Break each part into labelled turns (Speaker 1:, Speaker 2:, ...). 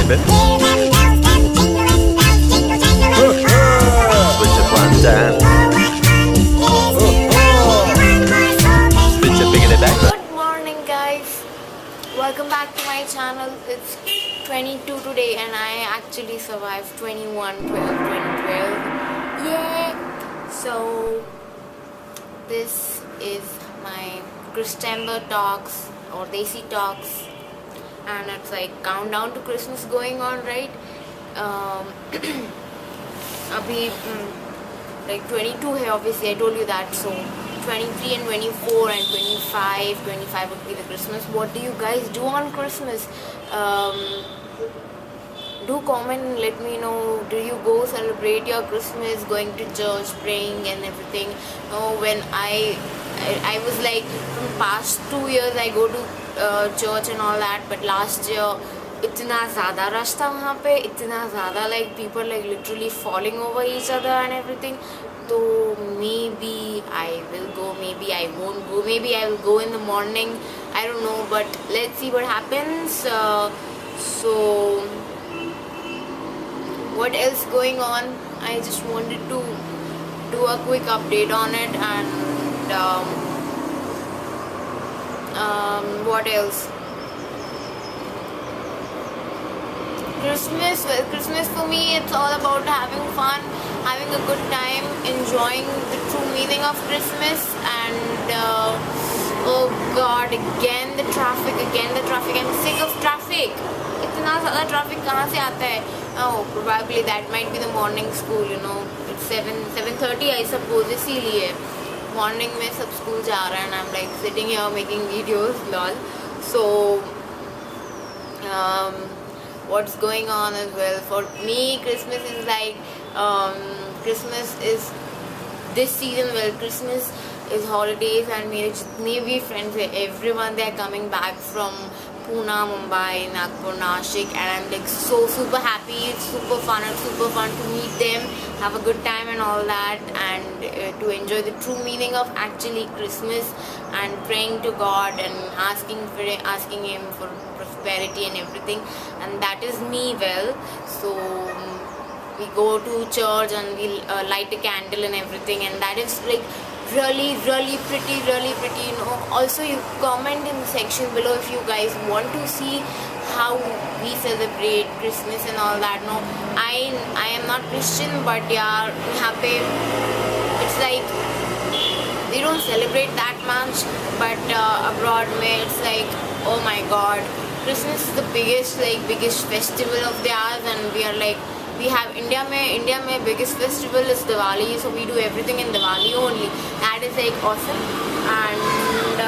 Speaker 1: bit. Switch it one time. Switch it, bring it back.
Speaker 2: Good morning guys, welcome back to my channel. It's 22 today and I actually survived 21/12/2012. Yeah. So this is my Christember talks or Desi talks, and it's like countdown to Christmas going on, right? Abhi like 22 hai, obviously I told you that. So 23 and 24 and 25 would be the Christmas. What do you guys do on Christmas? Do comment and let me know. Do you go celebrate your Christmas, going to church, praying and everything? When I was like, from past 2 years I go to church and all that, but last year इतना ज़्यादा rush था वहाँ पे, इतना ज़्यादा like people like literally falling over each other and everything. So maybe I will go, maybe I won't go, maybe I will go in the morning, I don't know, but let's see what happens. So what else going on? I just wanted to do a quick update on it. And what else? Christmas, well, Christmas for me, it's all about having fun, having a good time, enjoying the true meaning of Christmas. And oh god, again the traffic, I'm sick of traffic. इतना ज़्यादा traffic कहाँ से आता है? Oh, probably that might be the morning school, you know. It's 7:30 I suppose, इसीलिए morning में सब school जा रहे हैं and I'm like sitting here making videos, lol. So what's going on as well for me? Christmas is like Christmas is this season. Well, Christmas is holidays and मेरे जितने भी friends हैं, everyone they are coming back from Pune, Mumbai, Nagpur, Nashik, and I'm like so super happy. It's super fun to meet them, have a good time and all that, and to enjoy the true meaning of actually Christmas and praying to God and asking Him for prosperity and everything. And that is me. Well, so we go to church and we light a candle and everything, and that is like really pretty, you know. Also, you comment in the section below if you guys want to see how we celebrate Christmas and all that. No, I am not Christian, but yeah, happy. It's like we don't celebrate that much, but abroad mein it's like, oh my god, Christmas is the biggest festival of theirs, and we are like, we have India mein biggest festival is Diwali, so we do everything in Diwali only. That is like awesome. And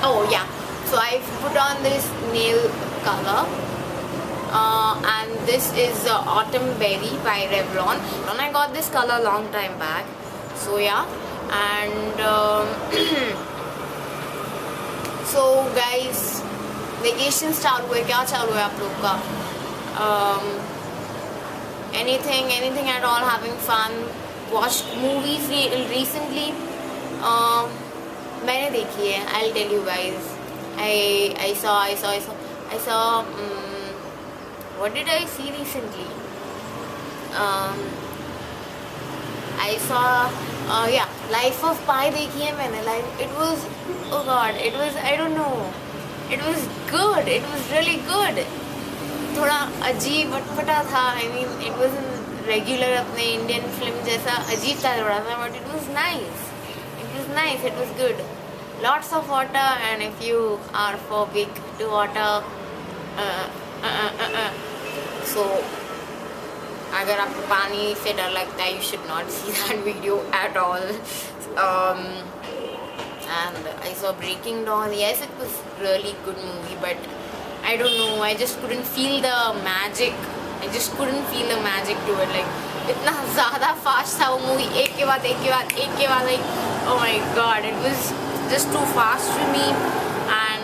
Speaker 2: oh yeah, so I put on this nail color, and this is Autumn Berry by Revlon, and I got this color long time back. So yeah, and so guys, vacation चालू है, क्या चालू है आप लोग का? Anything at all, having fun, watched movies recently. मैंने देखी है, I'll tell you guys. I saw what did I see recently? I saw yeah, Life of Pi देखी है मैंने. It was, oh god, it was, I don't know, it was good, it was really good. थोड़ा अजीब अटपटा था. I mean, it wasn't regular अपने Indian film जैसा अजीब था थोड़ा सा, but it was nice. It was good. Lots of water, and if you are phobic to water, so अगर आपको पानी से डर लगता है, you should not see that video at all. And I saw Breaking Dawn. Yes, it was really good movie, but I don't know, I just couldn't feel the magic. to it. Like, इतना ज़्यादा fast था वो movie, एक के बाद like, oh my god, it was just too fast for me. And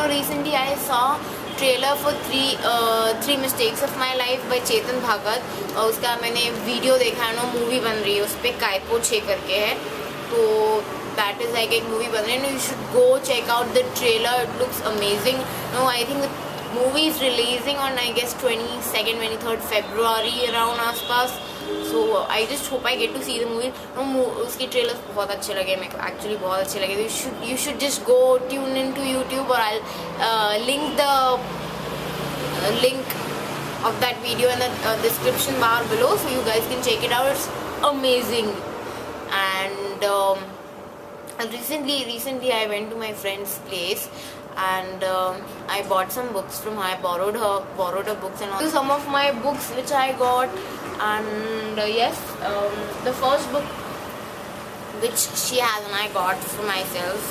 Speaker 2: recently I saw trailer for three mistakes of my life by Chetan Bhagat, और उसका मैंने वीडियो देखा है ना, मूवी बन रही है उस पर कायपो 6 करके है. तो that is like a movie बन रही है. You should go check out the trailer. It looks amazing. No, I think the movie is releasing on I guess 22nd 23rd February around आसपास. So I just hope I get to see the movie. No, उसकी trailers बहुत अच्छे लगे मेरे को, actually बहुत अच्छे लगे. You should just go tune into YouTube, or I'll link the link of that video in the description bar below, so you guys can check it out. It's amazing. And recently I went to my friend's place, and I bought some books from her. I borrowed her books and all. Some of my books which I got, and yes, the first book which she has and I got for myself,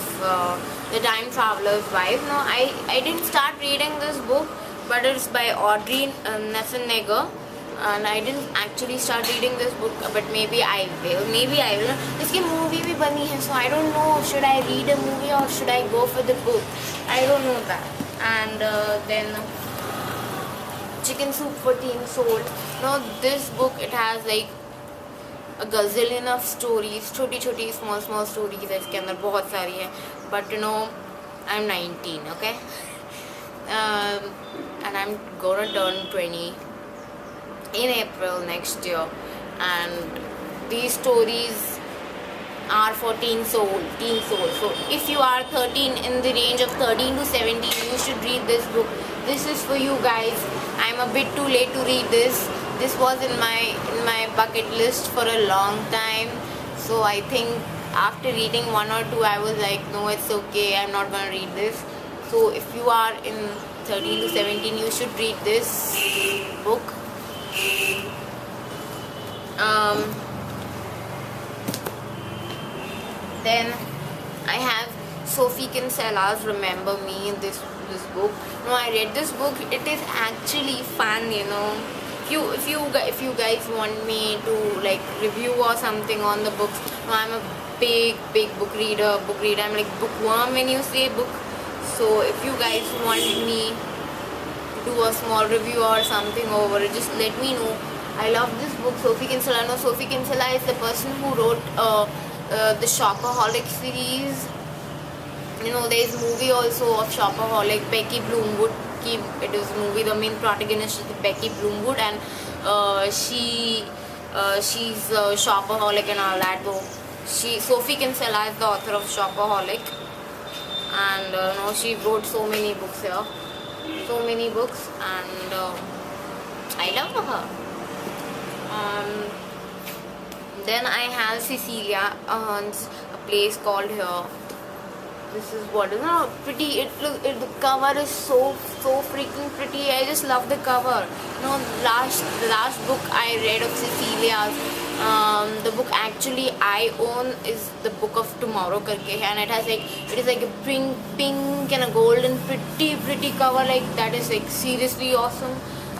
Speaker 2: The Time Traveler's Wife. No, I didn't start reading this book, but it's by Audrey Niffenegger, and I didn't actually start reading this book, but maybe I will. इसकी movie भी बनी है, so I don't know, should I read a movie or should I go for the book? I don't know that. And then Chicken Soup for Teen Soul. Now this book, it has like a gazillion of stories, छोटी small stories है इसके अंदर, बहुत सारी है. But you know, I'm 19, okay? And I'm gonna turn 20 in April next year, and these stories are for teen soul. So if you are 13, in the range of 13 to 17, you should read this book. This is for you guys. I'm a bit too late to read this. This was in my bucket list for a long time. So I think after reading one or two, I was like, no, it's okay, I'm not gonna read this. So if you are in 13 to 17, you should read this book. Then I have Sophie Kinsella's Remember Me in this book. No, I read this book. It is actually fun, you know. If you guys want me to like review or something on the books, no, I'm a big book reader. I'm like bookworm when you say book. So if you guys want me to do a small review or something over it, just let me know. I love this book, Sophie Kinsella. No, Sophie Kinsella is the person who wrote the Shopaholic series. You know, there is a movie also of Shopaholic. Becky Bloomwood. It is a movie. The main protagonist is Becky Bloomwood, and she's a shopaholic and all that. So Sophie Kinsella is the author of Shopaholic, and no, she wrote so many books here, and I love her. Then I have Cecilia Ahern's A Place Called Here. This is what is pretty. The cover is so freaking pretty. I just love the cover. You know, the last book I read of Cecilia's, the book actually I own is the Book of Tomorrow करके, and it is like a pink and a golden pretty cover. Like that is like seriously awesome.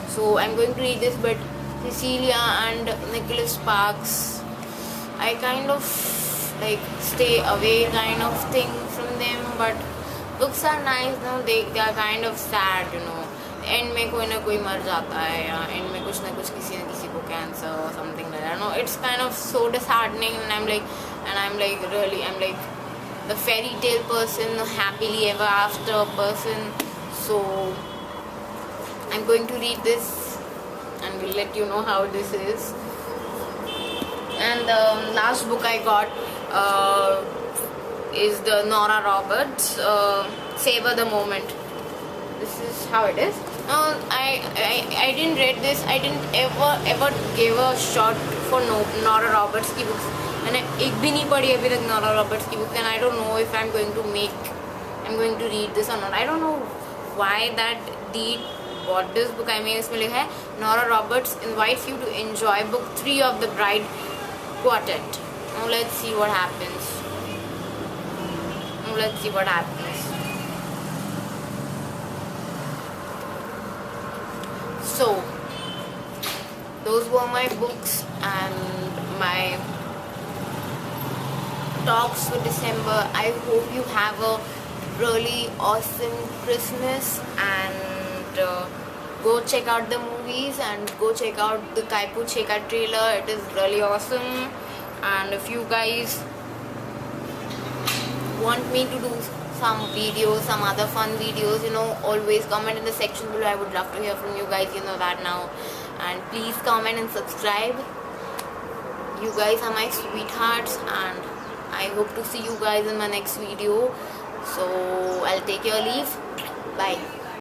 Speaker 2: So I'm going to read this. But Cecilia and Nicholas Sparks, I kind of like stay away kind of thing from them, but books are nice. No, they are kind of sad, you know. End में कोई ना कोई मर जाता है, या end में कुछ ना कुछ किसी न किसी को cancer or something like that. No, it's kind of so disheartening, and I'm like the fairy tale person, happily ever after person. So I'm going to read this and will let you know how this is. And the last book I got is the Nora Roberts, Savor the Moment. This is how it is. I didn't read this. I didn't ever give a shot for Nora Roberts की books. मैंने एक भी नहीं पढ़ी अभी तक Nora Roberts की books, and I don't know if I'm going to read this or not. I don't know why that Deed bought this book. I mean, इसमें लिखा है Nora Roberts invites you to enjoy book 3 of The Bride Quartet. Now let's see what happens. So those were my books and my talks for December. I hope you have a really awesome Christmas, and go check out the movies and go check out the Kaipu Cheka trailer. It is really awesome. And if you guys want me to do some videos, some other fun videos, you know, always comment in the section below. I would love to hear from you guys, you know that now. And please comment and subscribe. You guys are my sweethearts, and I hope to see you guys in my next video. So I'll take your leave. Bye.